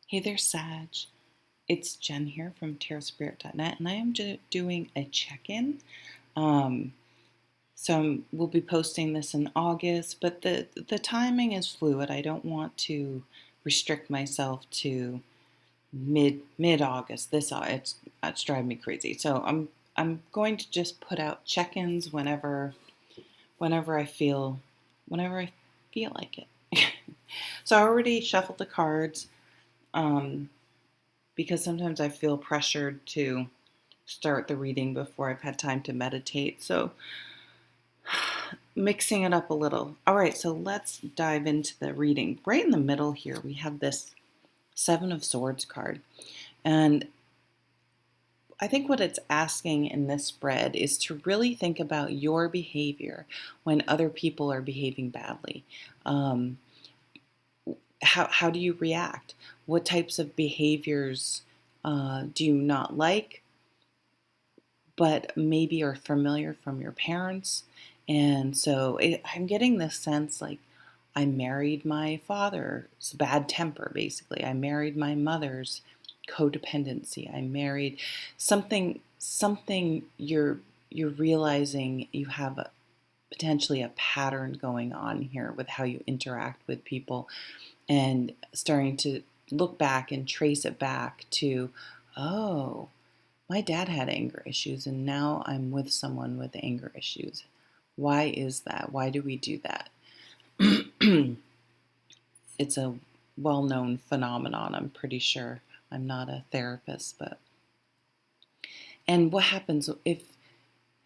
Hey there, Sag. It's Jen here from tarotspirit.net, and I am doing a check-in. Um, we'll be posting this in August, but the timing is fluid. I don't want to restrict myself to mid August. It's driving me crazy. So I'm going to just put out check-ins whenever I feel whenever I feel like it. So I already shuffled the cards. Um, because sometimes I feel pressured to start the reading before I've had time to meditate. So, mixing it up a little. All right, so let's dive into the reading. Right in the middle here, we have this Seven of Swords card. And I think what it's asking in this spread is to really think about your behavior when other people are behaving badly. How do you react? What types of behaviors do you not like, but maybe are familiar from your parents? And so I'm getting this sense like I married my father's bad temper, basically. I married my mother's codependency. I married something you're realizing you have potentially a pattern going on here with how you interact with people, and starting to look back and trace it back to, oh, my dad had anger issues and now I'm with someone with anger issues. Why is that? Why do we do that? It's a well-known phenomenon, I'm pretty sure. I'm not a therapist, but... And what happens if...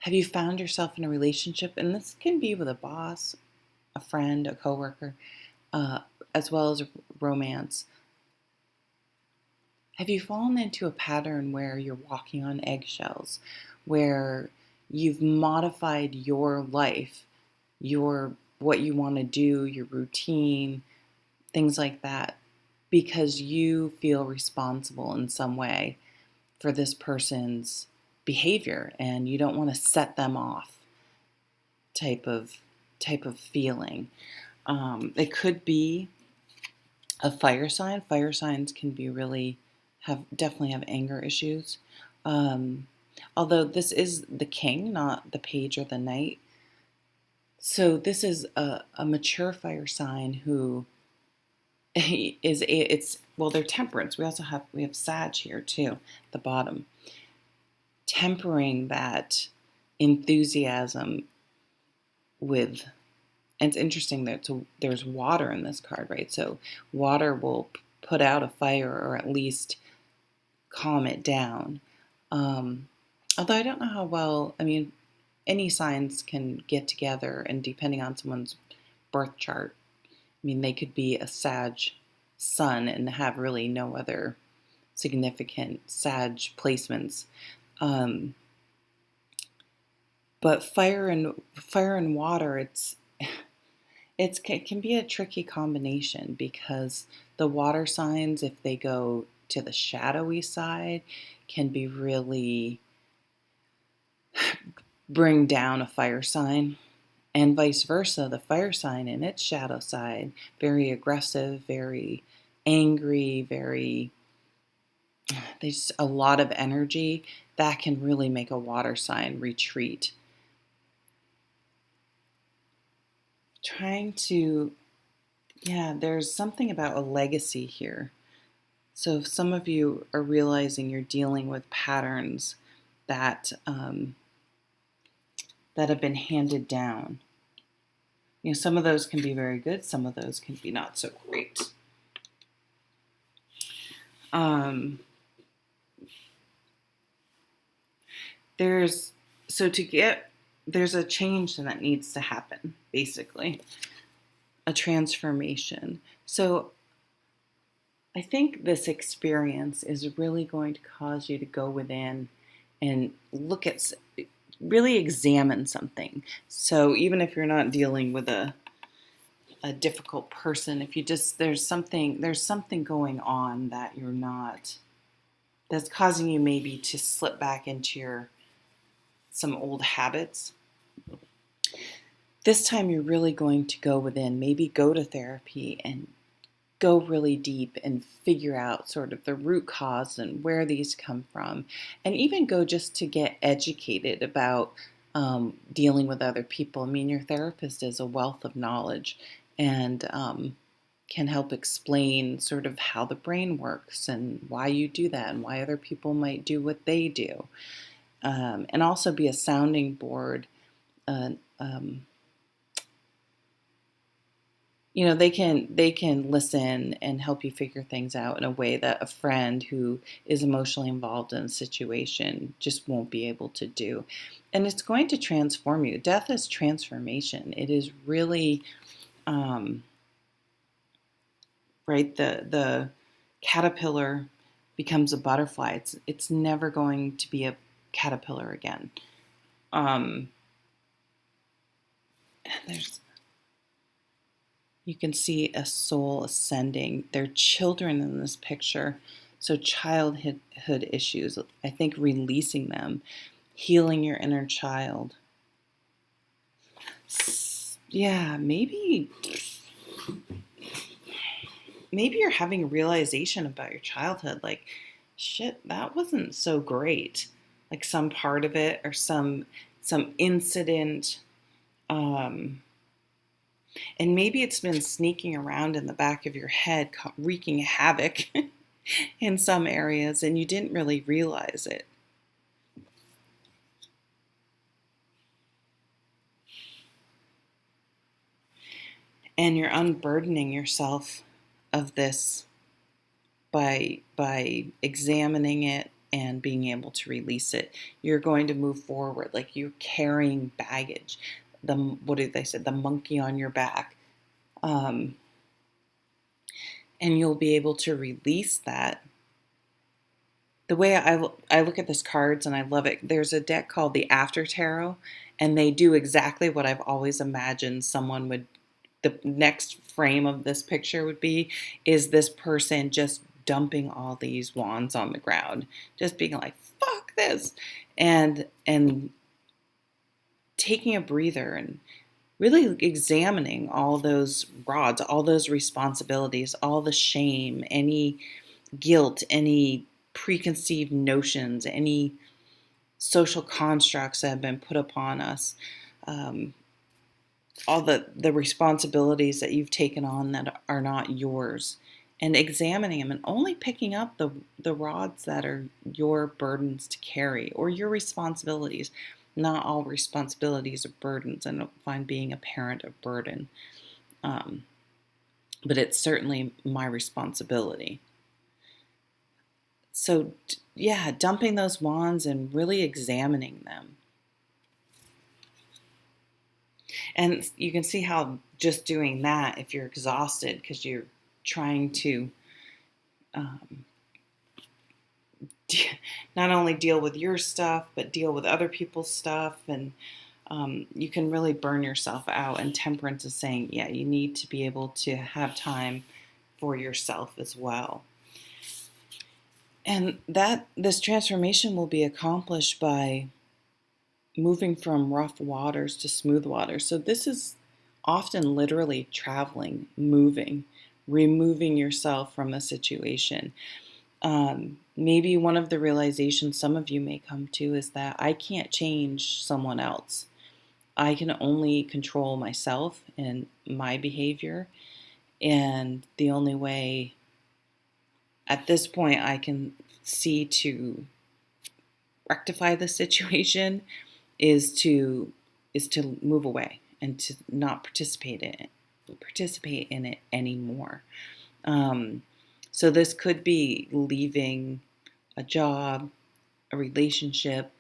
Have you found yourself in a relationship, and this can be with a boss, a friend, a coworker, as well as romance. Have you fallen into a pattern where you're walking on eggshells, where you've modified your life, what you want to do, your routine, things like that, because you feel responsible in some way for this person's behavior and you don't want to set them off type of feeling. It could be a fire sign. Fire signs can be definitely have anger issues. Although this is the king, not the page or the knight. So this is a mature fire sign who they're temperance. We have Sag here too, at the bottom. Tempering that enthusiasm with... And it's interesting that there's water in this card, right? So water will put out a fire, or at least calm it down. Although I don't know how well, any signs can get together, and depending on someone's birth chart, they could be a Sag sun and have really no other significant Sag placements. But fire and water, it can be a tricky combination, because the water signs, if they go to the shadowy side, can be really bring down a fire sign, and vice versa. The fire sign in its shadow side, very aggressive, very angry, there's a lot of energy, that can really make a water sign retreat. There's something about a legacy here. So if some of you are realizing you're dealing with patterns that have been handed down, some of those can be very good, some of those can be not so great. There's a change that needs to happen, basically. A transformation. So I think this experience is really going to cause you to go within and really examine something. So even if you're not dealing with a difficult person, if you there's something going on that that's causing you maybe to slip back into some old habits. This time you're really going to go within, maybe go to therapy and go really deep and figure out sort of the root cause and where these come from, and even go just to get educated about dealing with other people. I mean, your therapist is a wealth of knowledge and can help explain sort of how the brain works and why you do that and why other people might do what they do, and also be a sounding board. Uh, um, they can listen and help you figure things out in a way that a friend who is emotionally involved in a situation just won't be able to do. And it's going to transform you. Death is transformation. It is really um, right. The caterpillar becomes a butterfly. It's never going to be a caterpillar again. Um, there's You can see a soul ascending. There are children in this picture. So, childhood issues, I think releasing them, healing your inner child. Yeah, maybe you're having a realization about your childhood. Like, shit, that wasn't so great. Like some part of it or some incident. Um, And maybe it's been sneaking around in the back of your head, wreaking havoc in some areas, and you didn't really realize it. And you're unburdening yourself of this by examining it and being able to release it. You're going to move forward like you're carrying baggage. What did they say? The monkey on your back. Um, and you'll be able to release that. The way I look at this cards and I love it, there's a deck called the After Tarot, and they do exactly what I've always imagined someone would, the next frame of this picture would be, is this person just dumping all these wands on the ground, just being like, fuck this, and taking a breather and really examining all those rods, all those responsibilities, all the shame, any guilt, any preconceived notions, any social constructs that have been put upon us, um, all the responsibilities that you've taken on that are not yours, and examining them and only picking up the rods that are your burdens to carry or your responsibilities. Not all responsibilities are burdens. I don't find being a parent a burden, um, but it's certainly my responsibility. So, yeah, dumping those wands and really examining them. And you can see how just doing that, if you're exhausted because you're trying to um, not only deal with your stuff, but deal with other people's stuff. And you can really burn yourself out. And temperance is saying, yeah, you need to be able to have time for yourself as well. And that this transformation will be accomplished by moving from rough waters to smooth waters. So this is often literally traveling, moving, removing yourself from a situation. Maybe one of the realizations some of you may come to is that I can't change someone else. I can only control myself and my behavior. And the only way at this point I can see to rectify the situation is to move away and to not participate in it anymore. So this could be leaving a job, a relationship,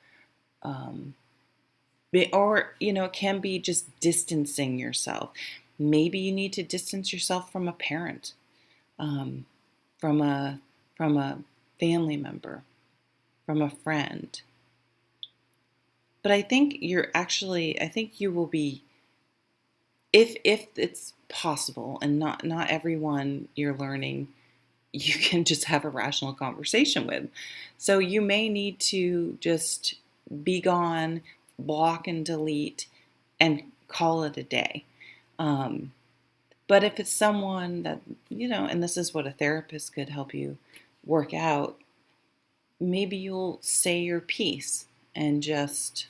or it can be just distancing yourself. Maybe you need to distance yourself from a parent, um, from a family member, from a friend. But I think you will be, if it's possible, and not everyone you're learning you can just have a rational conversation with. So you may need to just be gone, block and delete, and call it a day. But But if it's someone that, and this is what a therapist could help you work out, maybe you'll say your piece and just,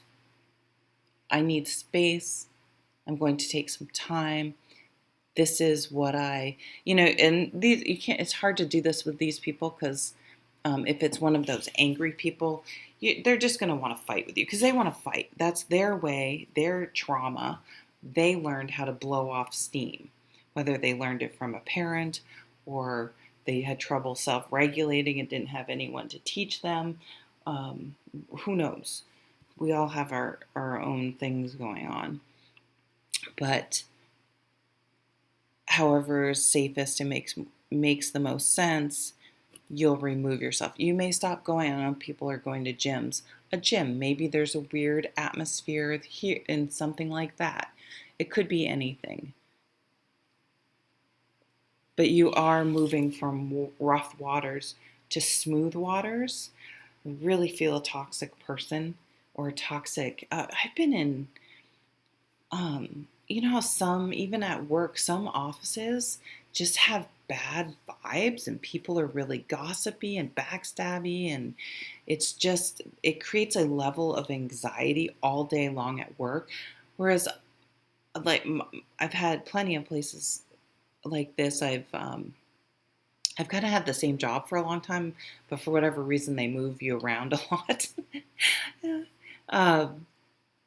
I need space. I'm going to take some time. This is what and these, you can't, it's hard to do this with these people because if it's one of those angry people, they're just going to want to fight with you because they want to fight. That's their way, their trauma. They learned how to blow off steam, whether they learned it from a parent or they had trouble self-regulating and didn't have anyone to teach them. Who knows? We all have our own things going on. But however is safest and makes the most sense, you'll remove yourself. You may stop going. I know people are going to gyms. A gym, maybe there's a weird atmosphere here and something like that. It could be anything. But you are moving from rough waters to smooth waters. Really feel a toxic person or a toxic. I've been in, you know how some, even at work, some offices just have bad vibes and people are really gossipy and backstabby, and it creates a level of anxiety all day long at work. Whereas, like, I've had plenty of places like this. I've kind of had the same job for a long time, but for whatever reason, they move you around a lot.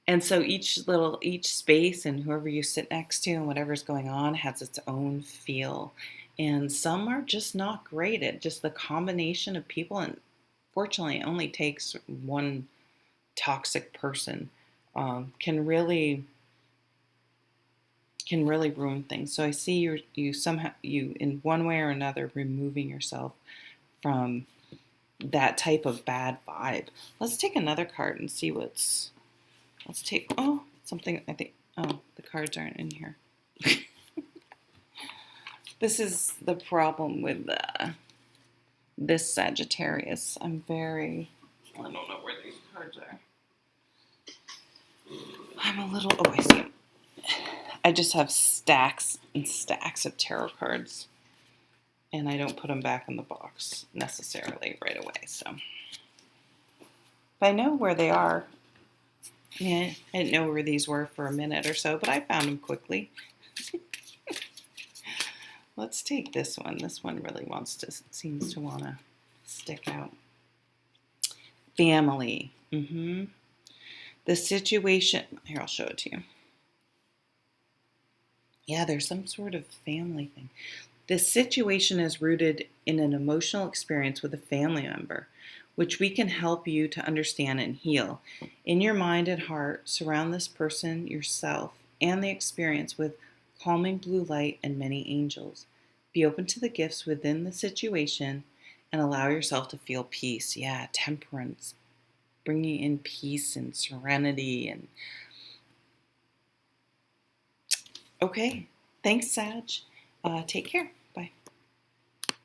And so each space and whoever you sit next to and whatever's going on has its own feel. And some are just not great at just the combination of people. And fortunately, it only takes one toxic person can really ruin things. So I see you somehow in one way or another removing yourself from that type of bad vibe. Let's take another card and see let's take something. I think the cards aren't in here. This is the problem with this Sagittarius. I don't know where these cards are. I'm a little, I see them. I just have stacks and stacks of tarot cards, and I don't put them back in the box necessarily right away. So, but I know where they are. Yeah, I didn't know where these were for a minute or so, but I found them quickly. Let's take this one. This one really seems to want to stick out. Family. The situation, here, I'll show it to you. Yeah, there's some sort of family thing. The situation is rooted in an emotional experience with a family member, which we can help you to understand and heal. In your mind and heart, surround this person, yourself, and the experience with calming blue light and many angels. Be open to the gifts within the situation and allow yourself to feel peace. Yeah, temperance, bringing in peace and serenity. And okay, thanks, Sag. Take care.